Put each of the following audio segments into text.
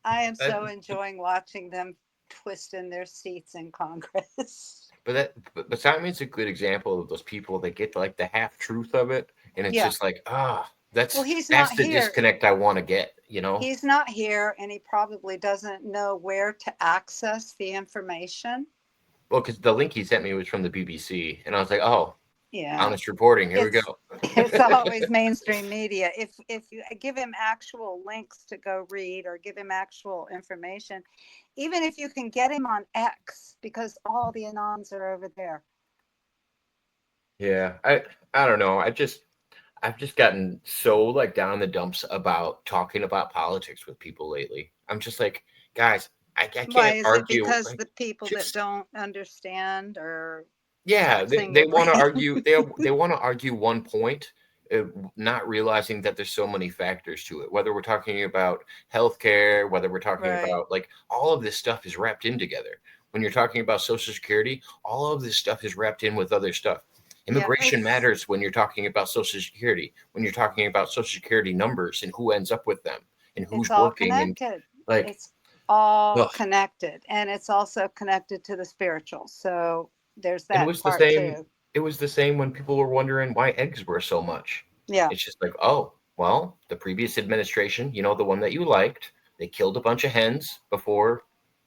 I am so enjoying watching them twist in their seats in Congress. But Simon's a good example of those people that get like the half truth of it, and it's Yeah. just like, Well, he's not that's the here. disconnect I want to get, you know? He's not here, and he probably doesn't know where to access the information. Well, because the link he sent me was from the BBC, and I was like, oh, Yeah. honest reporting, here we It's go. it's always mainstream media. If you give him actual links to go read or give him actual information, even if you can get him on X, because all the anons are over there. Yeah, I don't know. I've just gotten so like down in the dumps about talking about politics with people lately. I'm just like, guys, I Why can't is it? argue. Because Like, the people that just don't understand are yeah, taxing they your want to brain? argue. They want to argue one point, not realizing that there's so many factors to it. Whether we're talking about healthcare, whether we're talking Right. about like all of this stuff is wrapped in together. When you're talking about Social Security, all of this stuff is wrapped in with other stuff. Yeah, Immigration matters when you're talking about Social Security. When you're talking about Social Security numbers and who ends up with them and it's who's all working and connected. like, It's all ugh. connected, and it's also connected to the spiritual. So there's And that part too. it was the same when people were wondering why eggs were so much. Yeah. It's just like, oh, well, the previous administration, you know, the one that you liked, they killed a bunch of hens before,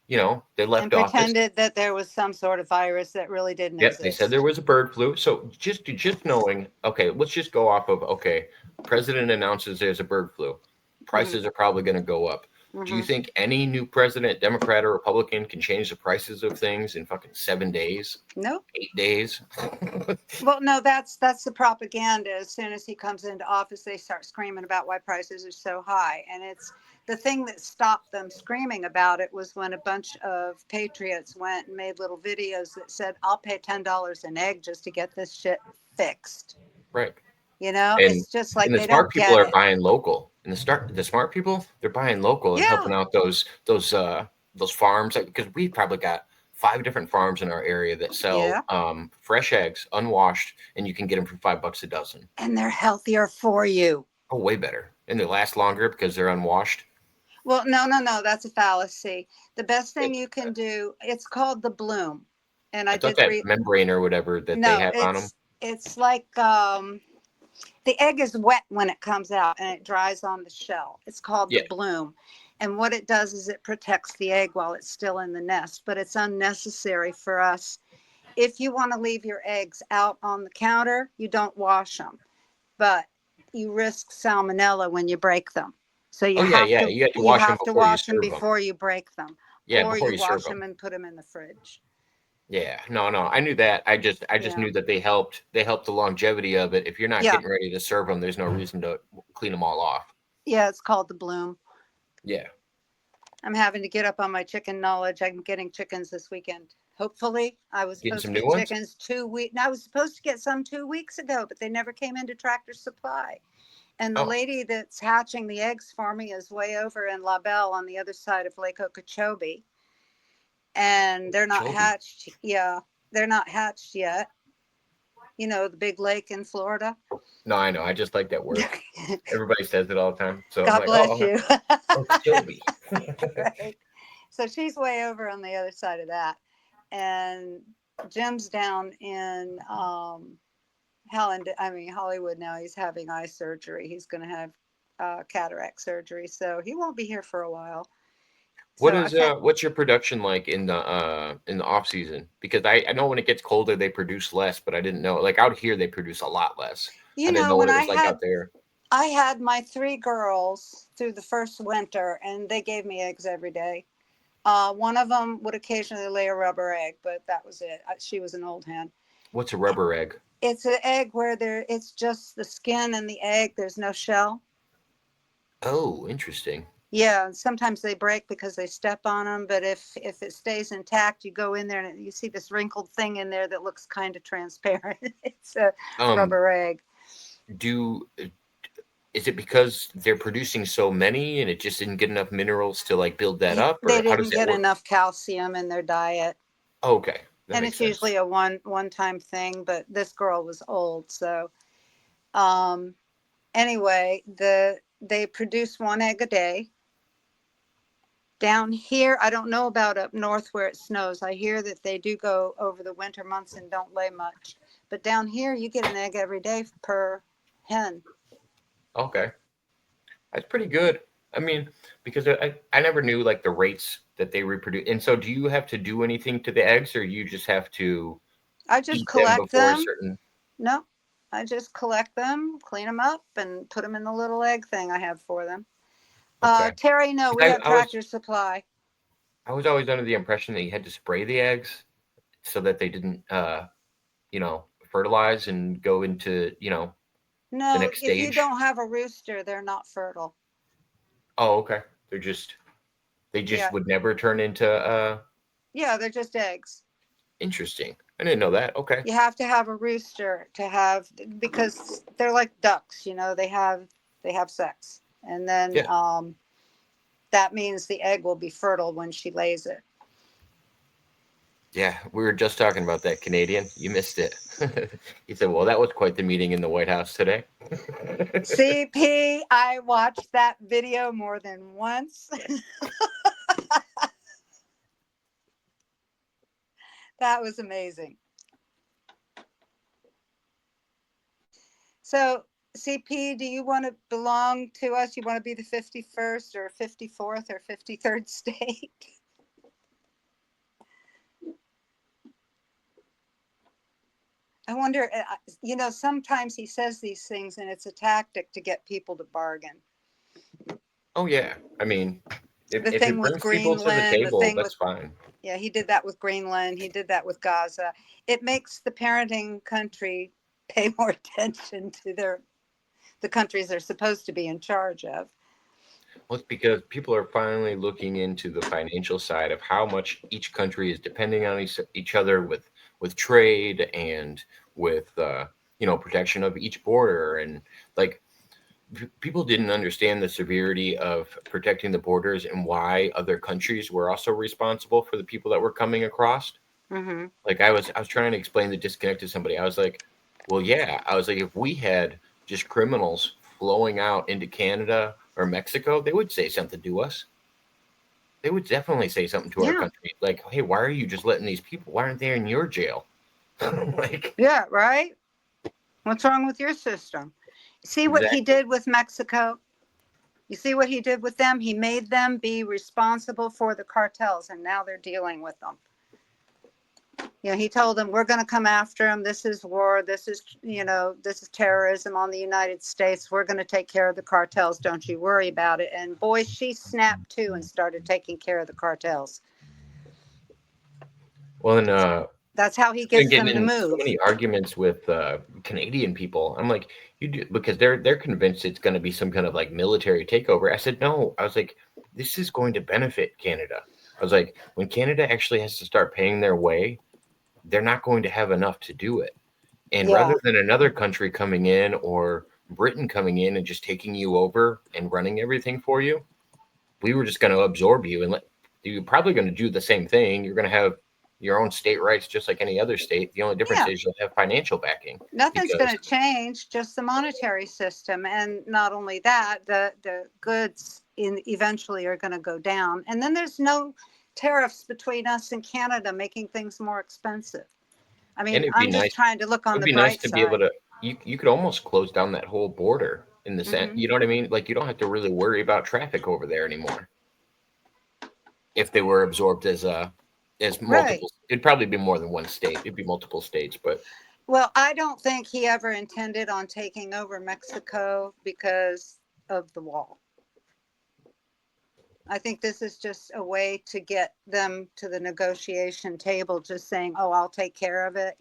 you know, they And left office. pretended that there was some sort of virus that really didn't Yep, they said there exist. was a bird flu. So just knowing, okay, let's just go off of okay, president announces there's a bird flu. Hmm. Prices are probably going to go up. Do you Hmm. think any new president, Democrat or Republican, can change the prices of things in fucking 7 days, Nope. 8 days? Well, no, that's the propaganda. As soon as he comes into office, they start screaming about why prices are so high. And it's the thing that stopped them screaming about it was when a bunch of patriots went and made little videos that said, I'll pay $10 an egg just to get this shit fixed. Right. You know, and it's just and like the they smart don't people get are it. buying local. And the smart people, they're buying local and Yeah. helping out those farms because we probably got 5 different farms in our area that sell Yeah. fresh eggs, unwashed, and you can get them for $5 a dozen. And they're healthier for you. Oh, way better, and they last longer because they're unwashed. Well, no, no, no, that's a fallacy. The best thing It, you can do, it's called the bloom. And I I thought did that read, membrane or whatever that they no, have on them. it's like the egg is wet when it comes out and it dries on the shell. It's called the Yeah. bloom. And what it does is it protects the egg while it's still in the nest, but it's unnecessary for us. If you want to leave your eggs out on the counter, you don't wash them, but you risk salmonella when you break them. So Oh yeah, yeah. You got to you wash them have to before you wash them serve them. before you break them, Yeah, or before you you serve wash them. them and put them in the fridge. Yeah, no, no, I knew that. I just Yeah. knew that they helped the longevity of it. If you're not Yeah. getting ready to serve them, there's no reason to clean them all off. Yeah, it's called the bloom. Yeah, I'm having to get up on my chicken knowledge. I'm getting chickens this weekend. Hopefully, I was getting supposed some to new get ones. chickens 2 weeks. I was supposed to get some 2 weeks ago, but they never came into Tractor Supply. And the Oh, lady that's hatching the eggs for me is way over in La Belle on the other side of Lake Okeechobee. And they're not Okeechobee. hatched. Yeah, they're not hatched yet. You know, the big lake in Florida. No, I know. I just like that word. Everybody says it all the time. So I'm God like, bless oh, you. Okeechobee. Right. So she's way over on the other side of that. And Jim's down in Hollywood now. He's having eye surgery. He's going to have cataract surgery. So he won't be here for a while. What So I is can't, what's your production like in the off season? Because I know when it gets colder they produce less, but I didn't know like out here they produce a lot less. I you didn't know, know what when it was like out there. I had my three girls through the first winter, and they gave me eggs every day. One of them would occasionally lay a rubber egg, but that was it. She was an old hen. What's a rubber egg? It's an egg where it's just the skin and the egg. There's no shell. Oh, interesting. Yeah, and sometimes they break because they step on them. But if it stays intact, you go in there and you see this wrinkled thing in there that looks kind of transparent. It's a Um, rubber egg. do is it because they're producing so many and it just didn't get enough minerals to like build that up, They or how does didn't that get work? enough calcium in their diet, Oh, okay, that and makes it's sense. usually a one time thing. But this girl was old, so um, anyway, they produce one egg a day, Down here, I don't know about up north where it snows. I hear that they do go over the winter months and don't lay much. But down here, you get an egg every day per hen. Okay. That's pretty good. I mean, because I never knew like the rates that they reproduce. And so do you have to do anything to the eggs, or you just have to I just eat them collect before a them. certain? No, I just collect them, clean them up, and put them in the little egg thing I have for them. Okay. Terry, no, 'Cause we have Tractor Supply. I was always under the impression that you had to spray the eggs so that they didn't fertilize and go into, the No, next if you stage. don't have a rooster, they're not fertile. Oh, okay. They just Yeah, would never turn into yeah, they're just eggs. interesting. I didn't know that. Okay. You have to have a rooster to have, because they're like ducks, they have sex, and then Yeah. that means the egg will be fertile when she lays it. Yeah, we were just talking about that, Canadian. You missed it. He said, "Well, that was quite the meeting in the White House today." CP, I watched that video more than once. That was amazing. So, CP, do you want to belong to us? You want to be the 51st or 54th or 53rd state? I wonder, sometimes he says these things and it's a tactic to get people to bargain. Oh yeah, I mean, The if thing it with brings people to the Greenland, the table, thing with, that's fine. yeah, he did that with Greenland. He did that with Gaza. It makes the parenting country pay more attention to the countries they're supposed to be in charge of. Well, it's because people are finally looking into the financial side of how much each country is depending on each other with trade and with protection of each border. And like people didn't understand the severity of protecting the borders and why other countries were also responsible for the people that were coming across. Mm-hmm. Like I was trying to explain the disconnect to somebody. I was like, well, yeah. I was like, if we had just criminals flowing out into Canada or Mexico, they would say something to us. They would definitely say something to our Yeah. country. Like, hey, why are you just letting these people? Why aren't they in your jail? Like, Yeah, right? What's wrong with your system? See what he exactly. did with Mexico? You see what he did with them? He made them be responsible for the cartels, and now they're dealing with them. He told them, we're going to come after them. This is war. This is terrorism on the United States. We're going to take care of the cartels. Don't you worry about it. And boy, she snapped too and started taking care of the cartels. Well, and That's how he been gets getting them to in so move. many arguments with Canadian people. I'm like, you do because they're convinced it's going to be some kind of like military takeover. I said no. I was like, this is going to benefit Canada. I was like, when Canada actually has to start paying their way, they're not going to have enough to do it. And Yeah. rather than another country coming in or Britain coming in and just taking you over and running everything for you, we were just going to absorb you and you're probably going to do the same thing. You're going to have your own state rights just like any other state. The only difference Yeah. is you'll have financial backing. Nothing's going Because to change, just the monetary system. And not only that, the goods eventually are going to go down. And then there's no tariffs between us and Canada making things more expensive. I and mean, I'm just trying to look on it'd the be nice bright to be able side. to you could almost close down that whole border in the sense, Mm-hmm. you know what I mean? Like you don't have to really worry about traffic over there anymore. If they were absorbed as Right. multiple, it'd probably be more than one state. It'd be multiple states, but Well, I don't think he ever intended on taking over Mexico because of the wall. I think this is just a way to get them to the negotiation table, just saying, oh, I'll take care of it.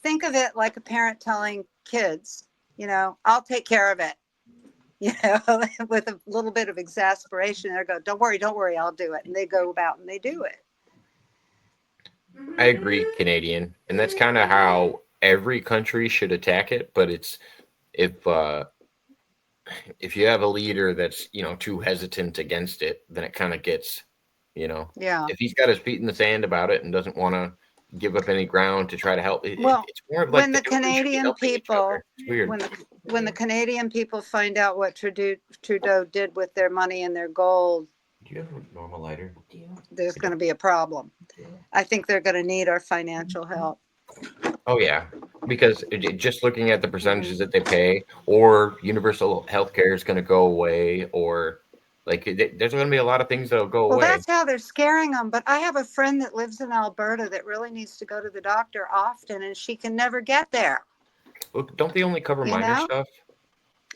Think of it like a parent telling kids, I'll take care of it, with a little bit of exasperation. They go, don't worry, I'll do it. And they go about and they do it. I agree, Canadian, and that's kind of how every country should attack it. But it's if uh, if you have a leader that's too hesitant against it, then it kind of gets Yeah. if he's got his feet in the sand about it and doesn't want to give up any ground to try to help, Well, it's more of like when the the country should be Canadian helping each people, other. It's weird. when the Canadian people find out what Trudeau did with their money and their gold, Do you have a normal lighter? there's going to be a problem. I think they're going to need our financial help. Oh yeah, because just looking at the percentages that they pay, or universal health care is going to go away, or like there's going to be a lot of things that'll go Well, away. that's how they're scaring them. But I have a friend that lives in Alberta that really needs to go to the doctor often, and she can never get there. Look, don't they only cover You minor know? stuff?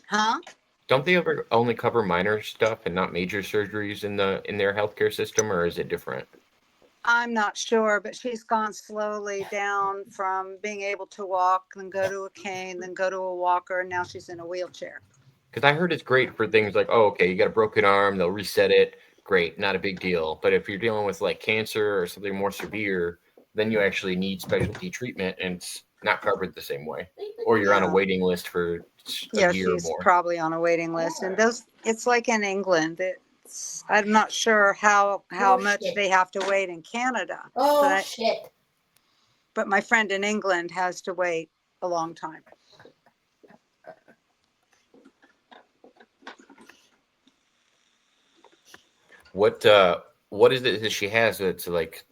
Huh? Don't they ever only cover minor stuff and not major surgeries in their healthcare system, or is it different? I'm not sure, but she's gone slowly down from being able to walk, then go to a cane, then go to a walker, and now she's in a wheelchair. Because I heard it's great for things like, oh, okay, you got a broken arm, they'll reset it. Great, not a big deal. But if you're dealing with like cancer or something more severe, then you actually need specialty treatment, and it's not covered the same way. Or you're on a Yeah. waiting list for a Yeah, year or she's more. probably on a waiting list. And it's like in England. I'm not sure how much shit. they have to wait in Canada. Oh, but shit. But my friend in England has to wait a long time. What is it that she has that's like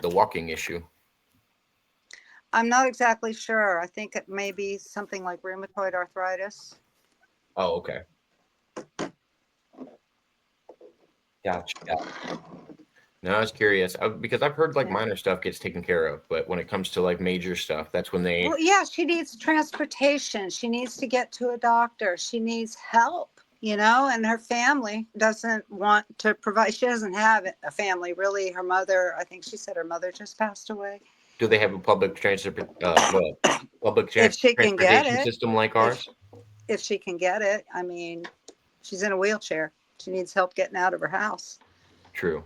the walking issue? I'm not exactly sure. I think it may be something like rheumatoid arthritis. Oh, okay. Gotcha. No, I was curious because I've heard like Yeah. minor stuff gets taken care of, but when it comes to like major stuff, that's when they. Well, yeah, she needs transportation. She needs to get to a doctor. She needs help, and her family doesn't want to provide. She doesn't have a family, really. Her mother, I think she said her mother just passed away. Do they have a public If she can get transportation it, system like ours? if she can get it. I mean, she's in a wheelchair. She needs help getting out of her house. True.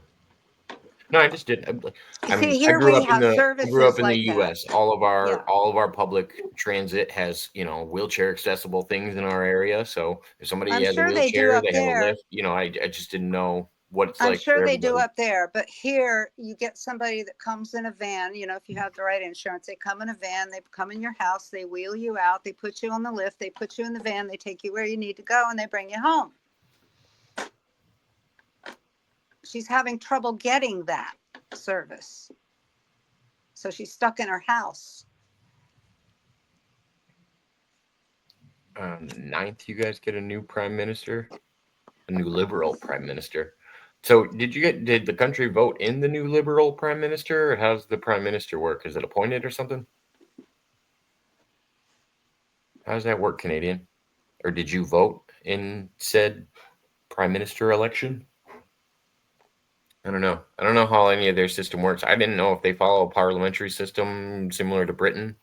No, I just didn't. See, I here grew we up in have the services like that. U.S. All of Yeah. our public transit has wheelchair accessible things in our area. So if somebody I'm has a sure they do wheelchair, up they have a there. lift. I just didn't know what it's I'm like sure for they do everybody. up there, but here you get somebody that comes in a van. If you have the right insurance, they come in a van, they come in your house, they wheel you out, they put you on the lift, they put you in the van, they take you where you need to go, and they bring you home. She's having trouble getting that service. So she's stuck in her house. On the 9th, you guys get a new prime minister, a new liberal prime minister. So did the country vote in the new liberal prime minister, or how's the prime minister work? Is it appointed or something? How does that work, Canadian? Or did you vote in said prime minister election? I don't know. I don't know how any of their system works. I didn't know if they follow a parliamentary system similar to Britain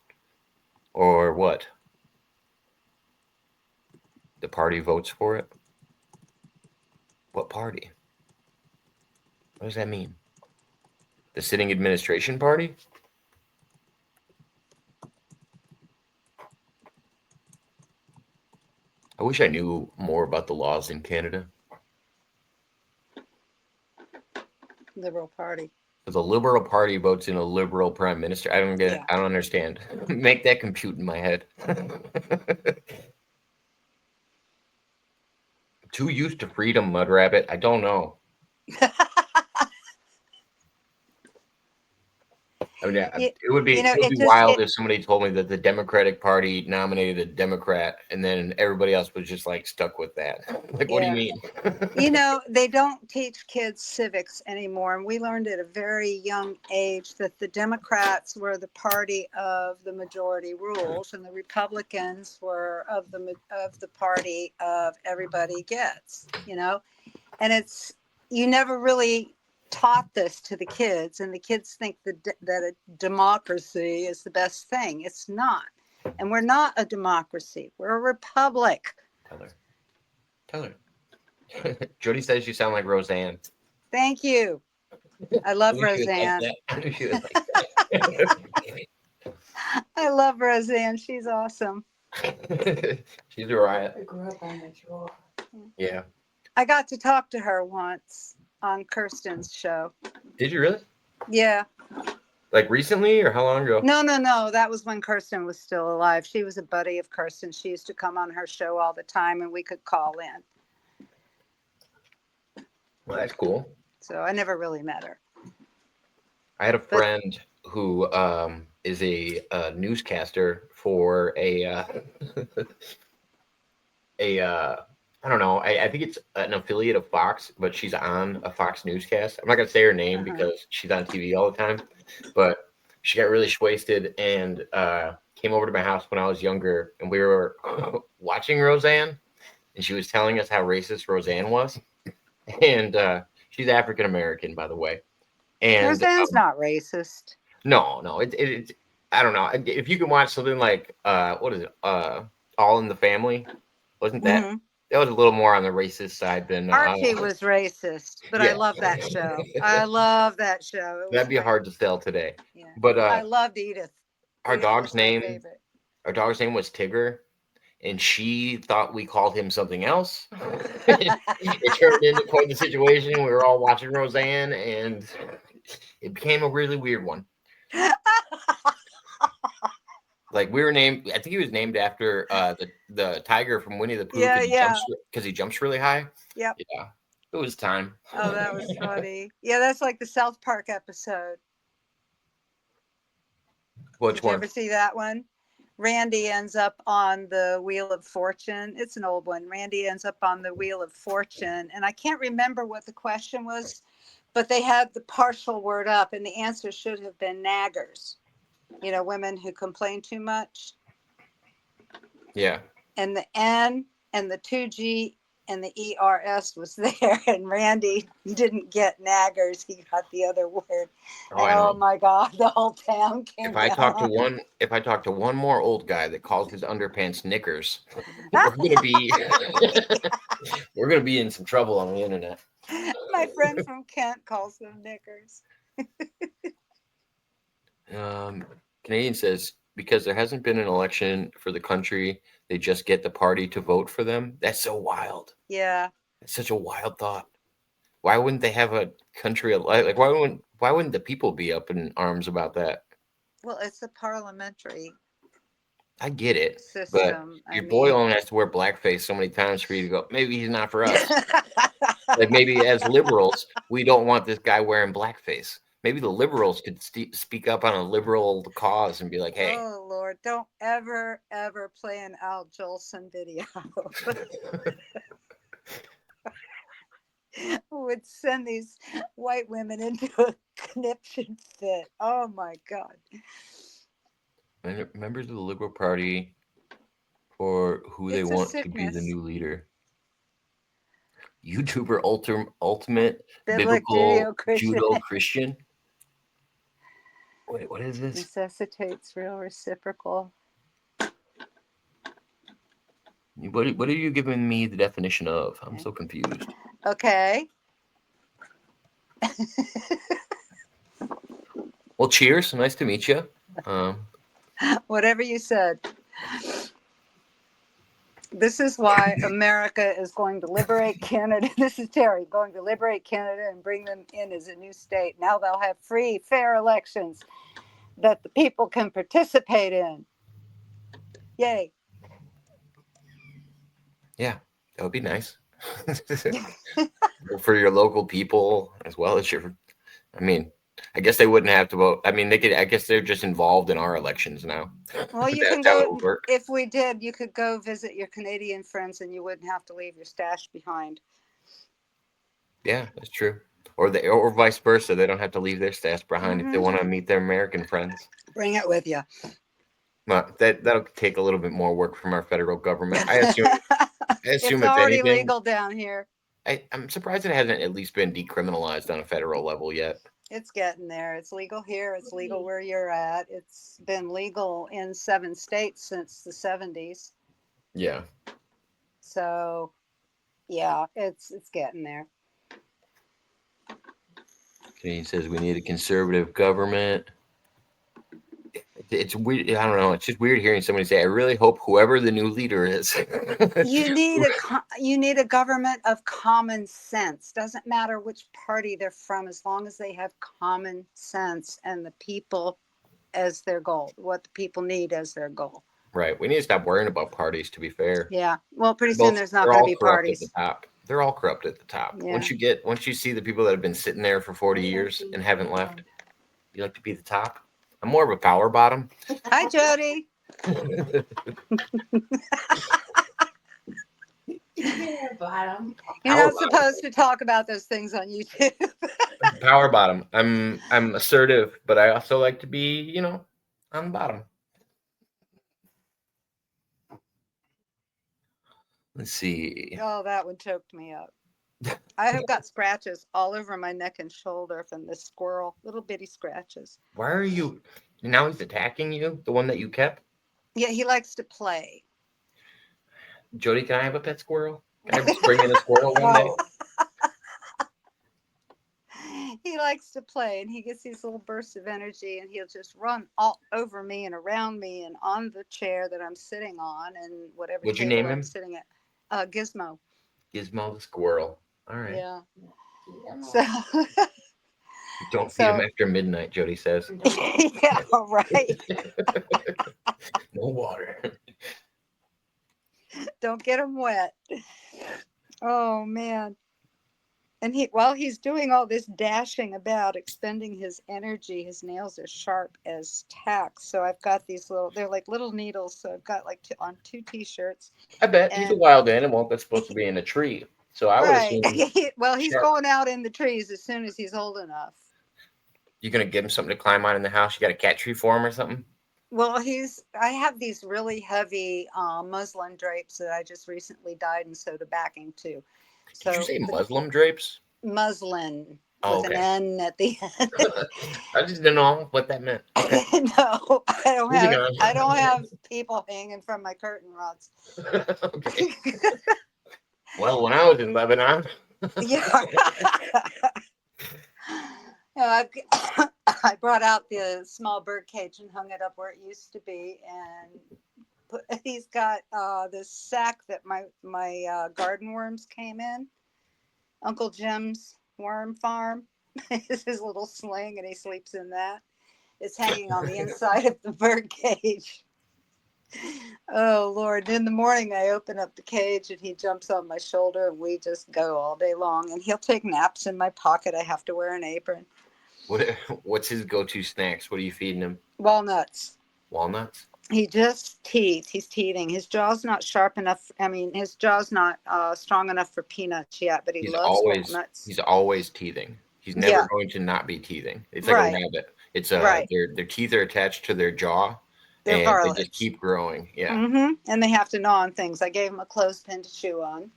or what. The party votes for it. What party? What does that mean? The sitting administration party? I wish I knew more about the laws in Canada. Liberal Party. The Liberal Party votes in a liberal prime minister. I don't get it. Yeah. I don't understand. Make that compute in my head. Too used to freedom, Mudrabbit. I don't know. I mean, it would be wild if somebody told me that the Democratic Party nominated a Democrat and then everybody else was just like stuck with that. Like, what do you mean? They don't teach kids civics anymore. And we learned at a very young age that the Democrats were the party of the majority rules and the Republicans were of the party of everybody gets, and you never really taught this to the kids, and the kids think that a democracy is the best thing. It's not. And we're not a democracy. We're a republic. Tell her. Jody says you sound like Roseanne. Thank you. I love Roseanne. I love Roseanne. She's awesome. She's a riot. I grew up on the shore. Yeah. I got to talk to her once on Kirsten's show. Did you really? Yeah. Like recently or how long ago? No. That was when Kirsten was still alive. She was a buddy of Kirsten. She used to come on her show all the time and we could call in. Well, that's cool. So I never really met her. I had a But friend who is a newscaster for a I don't know. I think it's an affiliate of Fox, but she's on a Fox newscast. I'm not gonna say her name because she's on TV all the time, but she got really wasted and came over to my house when I was younger, and we were watching Roseanne, and she was telling us how racist Roseanne was, and she's African American, by the way, and Roseanne's not racist. no, it's I don't know if you can watch something like what is it All in the Family, wasn't that? That was a little more on the racist side than Archie was racist, but I yeah. love that show. I love that show. It was That'd be great. hard to sell today. Yeah. But I loved Edith. our Edith dog's was my name favorite. our dog's name was Tigger, and she thought we called him something else. It turned into quite the situation. We were all watching Roseanne, and it became a really weird one. Like we were named, I think he was named after the tiger from Winnie the Pooh because he jumps really high. Yep. Yeah, it was time. Oh, that was funny. Yeah, that's like the South Park episode. Which Did you one? ever see that one? Randy ends up on the Wheel of Fortune. It's an old one. Randy ends up on the Wheel of Fortune, and I can't remember what the question was, but they had the partial word up, and the answer should have been naggers. You know, women who complain too much. Yeah. And the N and the 2G and the ERS was there, and Randy didn't get naggers. He got the other word. Oh my God, the whole town came down. If I talk to one more old guy that calls his underpants knickers, we're gonna be in some trouble on the internet. My friend from Kent calls them knickers. Canadian says, because there hasn't been an election for the country, they just get the party to vote for them. That's so wild. Yeah. It's such a wild thought. Why wouldn't they have a country like why wouldn't the people be up in arms about that? Well, it's a parliamentary I get it, system. but your boy only has to wear blackface so many times for you to go, maybe he's not for us. Like maybe as liberals, we don't want this guy wearing blackface. Maybe the liberals could speak up on a liberal cause and be like, hey. Oh, Lord, don't ever play an Al Jolson video. Would send these white women into a conniption fit. Oh, my God. Members of the Liberal Party for who they want to be the new leader. YouTuber ultimate biblical judo Christian. Wait, what is this? Necessitates real reciprocal. What are you giving me the definition of? I'm so confused. Okay. Well, cheers. Nice to meet you. Whatever you said. This is why America is going to liberate Canada. This is Terry going to liberate Canada and bring them in as a new state. Now they'll have free, fair elections that the people can participate in. Yay. Yeah, that would be nice. For your local people as well as your, I mean, I guess they wouldn't have to vote. I mean, they could, I guess they're just involved in our elections now. Well, you can go, if we did, you could go visit your Canadian friends and you wouldn't have to leave your stash behind. Yeah, that's true. Or vice versa. They don't have to leave their stash behind if they want to meet their American friends. Bring it with you. Well, that'll take a little bit more work from our federal government. I assume it's already legal down here. I'm surprised it hasn't at least been decriminalized on a federal level yet. It's getting there. It's legal here. It's legal where you're at. It's been legal in 7 states since the 70s. Yeah. So, yeah, it's getting there. He says we need a conservative government. It's weird. I don't know. It's just weird hearing somebody say, "I really hope whoever the new leader is." You need a government of common sense. Doesn't matter which party they're from, as long as they have common sense and the people as their goal. What the people need as their goal. Right. We need to stop worrying about parties. To be fair. Yeah. Well, pretty soon there's not going to be parties. At the top. They're all corrupt at the top. Yeah. Once you see the people that have been sitting there for 40 years and haven't left, you like to be the top. I'm more of a power bottom. Hi, Jody. Bottom. You're not supposed to talk about those things on YouTube. Power bottom. I'm assertive, but I also like to be, on the bottom. Let's see. Oh, that one choked me up. I have got scratches all over my neck and shoulder from this squirrel, little bitty scratches. Why are you? Now he's attacking you, the one that you kept? Yeah, he likes to play. Jody, can I have a pet squirrel? Can I bring in a squirrel one day? He likes to play, and he gets these little bursts of energy, and he'll just run all over me and around me and on the chair that I'm sitting on and whatever What'd you table name I'm him? sitting at. Gizmo. Gizmo the squirrel. All right. Yeah. So Don't feed him after midnight, Jody says. yeah, right. No water. Don't get him wet. Oh man. And while he's doing all this dashing about, expending his energy, his nails are sharp as tacks. So I've got these they're like little needles. So I've got like on 2 t-shirts. I bet he's a wild animal that's supposed to be in a tree. So I would Right. assume. Well, he's going out in the trees as soon as he's old enough. You're going to give him something to climb on in the house? You got a cat tree for him or something? Well, I have these really heavy muslin drapes that I just recently dyed and sewed a backing to. Did you say Muslim drapes? Muslin Oh, with an N at the end. I just didn't know what that meant. Okay. No, I don't have people hanging from my curtain rods. Okay. Well, when I was in Lebanon. Yeah. I brought out the small bird cage and hung it up where it used to be, and he's got this sack that my garden worms came in. Uncle Jim's worm farm. It's his little sling, and he sleeps in that. It's hanging on the inside of the bird cage. Oh Lord! In the morning, I open up the cage, and he jumps on my shoulder, and we just go all day long. And he'll take naps in my pocket. I have to wear an apron. What's his go-to snacks? What are you feeding him? Walnuts. Walnuts? He just teethes. He's teething. His jaw's not sharp enough. I mean, his jaw's not strong enough for peanuts yet, but he loves walnuts. He's always teething. He's never going to not be teething. It's like a rabbit. It's their teeth are attached to their jaw. They just keep growing. Yeah. Mm-hmm. And they have to gnaw on things. I gave him a clothespin to chew on.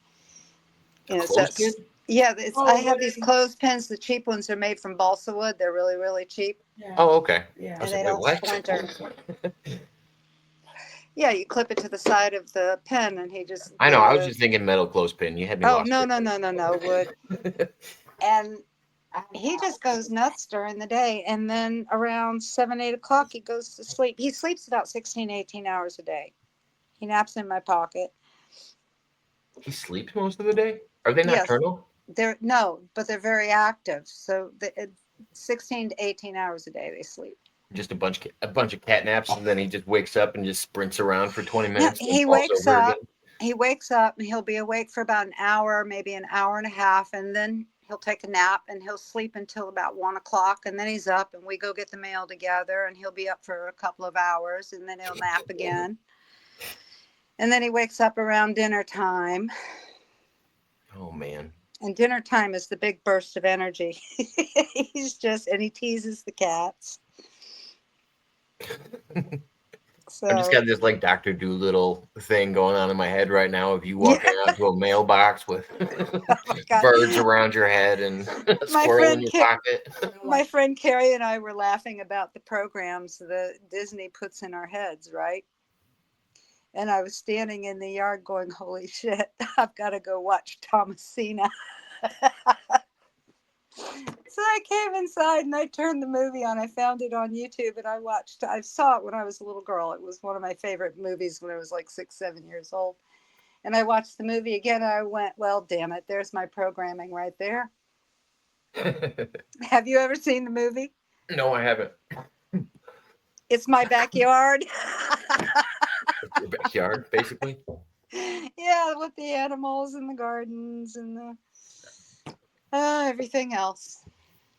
Clothespin? Yeah, I have these clothespins. The cheap ones are made from balsa wood. They're really, really cheap. Yeah. Oh, okay. Yeah. And they don't splinter. Yeah, you clip it to the side of the pen, and he just. I know. I was just thinking metal clothespin. You had me. Oh no, wood. And he just goes nuts during the day, and then around 7, 8 o'clock, he goes to sleep. He sleeps about 16, 18 hours a day. He naps in my pocket. He sleeps most of the day? Are they nocturnal? But they're very active. So 16 to 18 hours a day they sleep. Just a bunch of cat naps, and then he just wakes up and just sprints around for 20 minutes. He wakes up. He wakes up, and he'll be awake for about an hour, maybe an hour and a half, and then he'll take a nap, and he'll sleep until about 1 o'clock, and then he's up, and we go get the mail together, and he'll be up for a couple of hours, and then he'll nap again. And then he wakes up around dinner time. Oh, man. And dinner time is the big burst of energy. And he teases the cats. So, I've just got this like Dr. Dolittle thing going on in my head right now of you walking out to a mailbox with birds around your head and a squirrel in your pocket. My friend Carrie and I were laughing about the programs that Disney puts in our heads, right? And I was standing in the yard going, holy shit, I've got to go watch Thomasina. So I came inside and I turned the movie on. I found it on YouTube and I saw it when I was a little girl. It was one of my favorite movies when I was like 6, 7 years old. And I watched the movie again and I went, well, damn it, there's my programming right there. Have you ever seen the movie? No, I haven't. It's my backyard. Your backyard, basically. Yeah, with the animals and the gardens and the everything else.